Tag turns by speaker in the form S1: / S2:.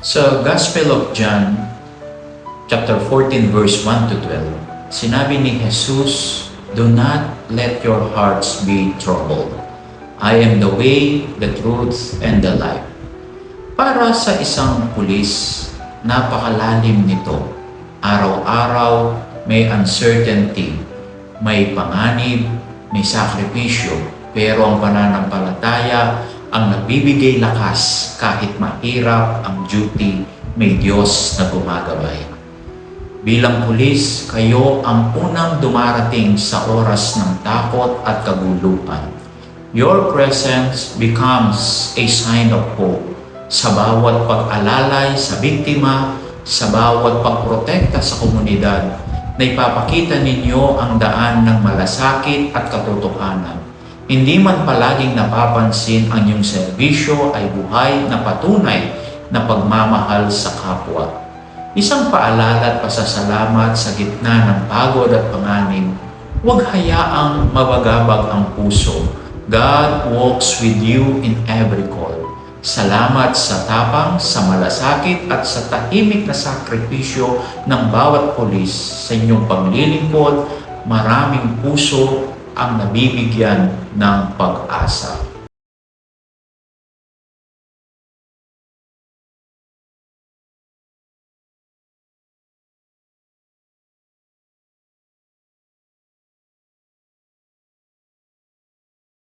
S1: Sa Gospel of John, chapter 14, verse 1 to 12, sinabi ni Jesus, "Do not let your hearts be troubled. I am the way, the truth, and the life." Para sa isang pulis, napakalalim nito. Araw-araw may uncertainty, may panganib, may sakripisyo, pero ang pananampalataya ang nagbibigay lakas kahit mahirap ang duty, may Diyos na gumagabay. Bilang pulis, kayo ang unang dumarating sa oras ng takot at kaguluhan. Your presence becomes a sign of hope sa bawat pag-alalay sa biktima, sa bawat pagprotekta sa komunidad, na ipapakita ninyo ang daan ng malasakit at katotohanan. Hindi man palaging napapansin ang iyong serbisyo ay buhay na patunay na pagmamahal sa kapwa. Isang paalala at pasasalamat sa gitna ng pagod at panganib, huwag hayaang mabagabag ang puso. God walks with you in every call. Salamat sa tapang, sa malasakit at sa tahimik na sakripisyo ng bawat pulis sa inyong paglilingkod. Maraming puso ang nabibigyan ng pag-asa.